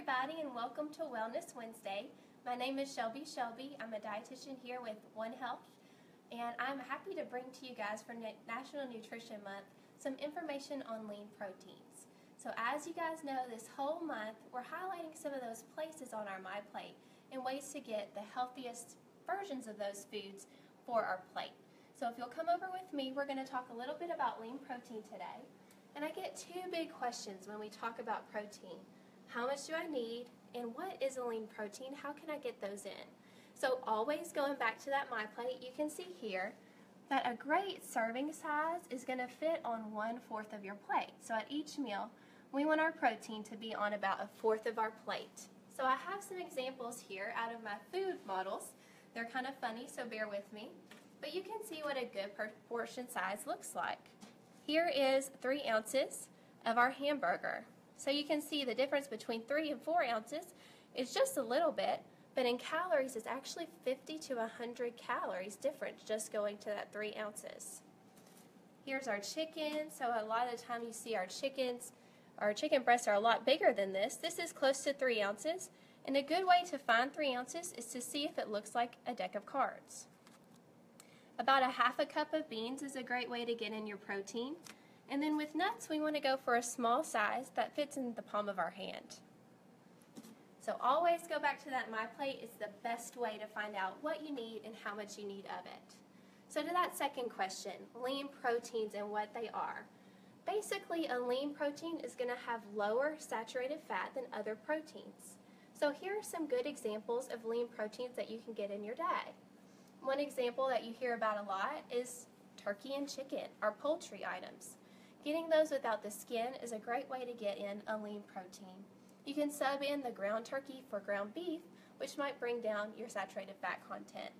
everybody, and welcome to Wellness Wednesday. My name is Shelby. I'm a dietitian here with One Health, and I'm happy to bring to you guys for National Nutrition Month some information on lean proteins. So as you guys know, this whole month we're highlighting some of those places on our My Plate and ways to get the healthiest versions of those foods for our plate. So if you'll come over with me, we're going to talk a little bit about lean protein today. And I get two big questions when we talk about protein. How much do I need? And what is a lean protein? How can I get those in? So always going back to that My Plate, you can see here that a great serving size is going to fit on 1/4 of your plate. So at each meal, we want our protein to be on about 1/4 of our plate. So I have some examples here out of my food models. They're kind of funny, so bear with me. But you can see what a good portion size looks like. Here is 3 ounces of our hamburger. So you can see the difference between 3 and 4 ounces is just a little bit, but in calories it's actually 50 to 100 calories different just going to that 3 ounces. Here's our chicken. So a lot of the time you see our chicken breasts are a lot bigger than this. This is close to 3 ounces, and a good way to find 3 ounces is to see if it looks like a deck of cards. About 1/2 cup of beans is a great way to get in your protein. And then with nuts, we want to go for a small size that fits in the palm of our hand. So always go back to that My Plate. It's the best way to find out what you need and how much you need of it. So to that second question, lean proteins and what they are. Basically, a lean protein is going to have lower saturated fat than other proteins. So here are some good examples of lean proteins that you can get in your day. One example that you hear about a lot is turkey and chicken, or poultry items. Getting those without the skin is a great way to get in a lean protein. You can sub in the ground turkey for ground beef, which might bring down your saturated fat content.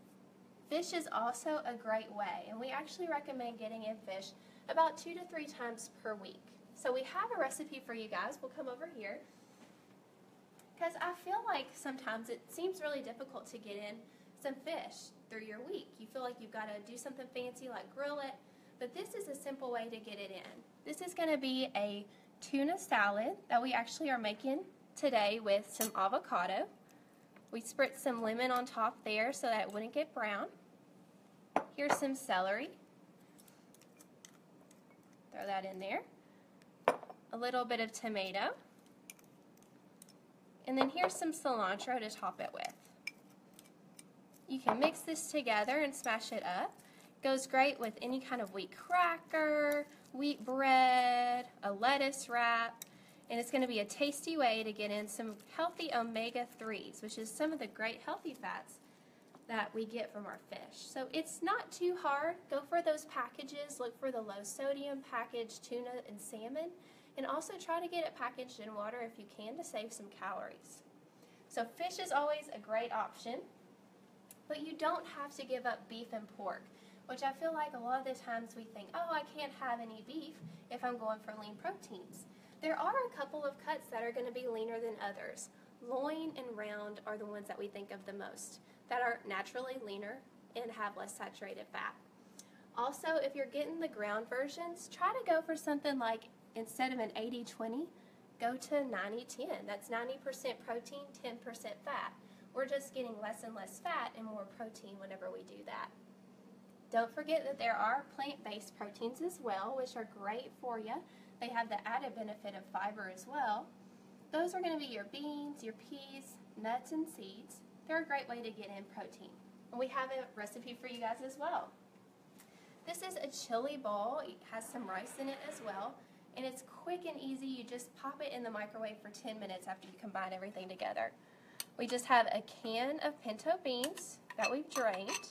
Fish is also a great way, and we actually recommend getting in fish about 2 to 3 times per week. So we have a recipe for you guys. We'll come over here, because I feel like sometimes it seems really difficult to get in some fish through your week. You feel like you've got to do something fancy like grill it, but this is a simple way to get it in. This is going to be a tuna salad that we actually are making today with some avocado. We spritz some lemon on top there so that it wouldn't get brown. Here's some celery. Throw that in there. A little bit of tomato. And then here's some cilantro to top it with. You can mix this together and smash it up. Goes great with any kind of wheat cracker, wheat bread, a lettuce wrap, and it's going to be a tasty way to get in some healthy omega-3s, which is some of the great healthy fats that we get from our fish. So it's not too hard. Go for those packages. Look for the low sodium packaged tuna and salmon, and also try to get it packaged in water if you can to save some calories. So fish is always a great option, but you don't have to give up beef and pork, which I feel like a lot of the times we think, oh, I can't have any beef if I'm going for lean proteins. There are a couple of cuts that are going to be leaner than others. Loin and round are the ones that we think of the most, that are naturally leaner and have less saturated fat. Also, if you're getting the ground versions, try to go for something like, instead of an 80-20, go to 90-10. That's 90% protein, 10% fat. We're just getting less and less fat and more protein whenever we do that. Don't forget that there are plant-based proteins as well, which are great for you. They have the added benefit of fiber as well. Those are going to be your beans, your peas, nuts, and seeds. They're a great way to get in protein. And we have a recipe for you guys as well. This is a chili bowl. It has some rice in it as well. And it's quick and easy. You just pop it in the microwave for 10 minutes after you combine everything together. We just have a can of pinto beans that we've drained.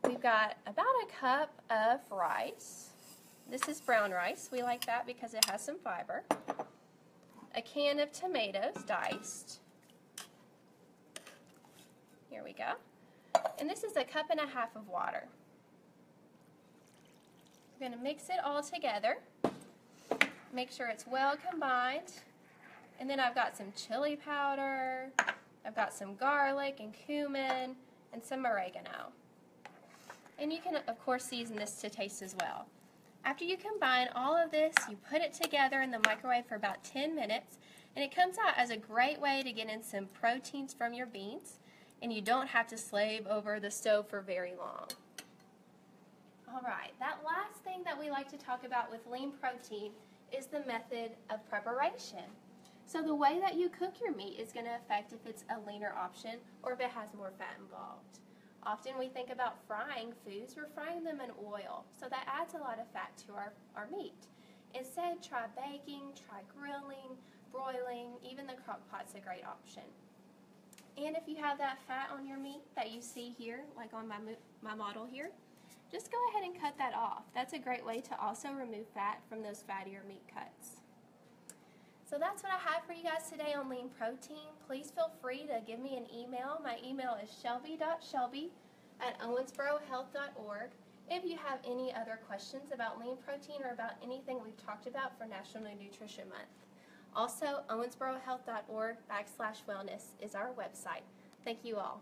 We've got about a cup of rice. This is brown rice. We like that because it has some fiber. A can of tomatoes diced. Here we go. And this is a 1.5 cups of water. We're going to mix it all together. Make sure it's well combined. And then I've got some chili powder, I've got some garlic and cumin, and some oregano. And you can, of course, season this to taste as well. After you combine all of this, you put it together in the microwave for about 10 minutes, and it comes out as a great way to get in some proteins from your beans, and you don't have to slave over the stove for very long. All right, that last thing that we like to talk about with lean protein is the method of preparation. So the way that you cook your meat is going to affect if it's a leaner option or if it has more fat involved. Often we think about frying foods, we're frying them in oil, so that adds a lot of fat to our meat. Instead, try baking, try grilling, broiling, even the crock pot's a great option. And if you have that fat on your meat that you see here, like on my model here, just go ahead and cut that off. That's a great way to also remove fat from those fattier meat cuts. So that's what I have for you guys today on lean protein. Please feel free to give me an email. My email is shelby.shelby@owensborohealth.org if you have any other questions about lean protein or about anything we've talked about for National Nutrition Month. Also, owensborohealth.org/wellness is our website. Thank you all.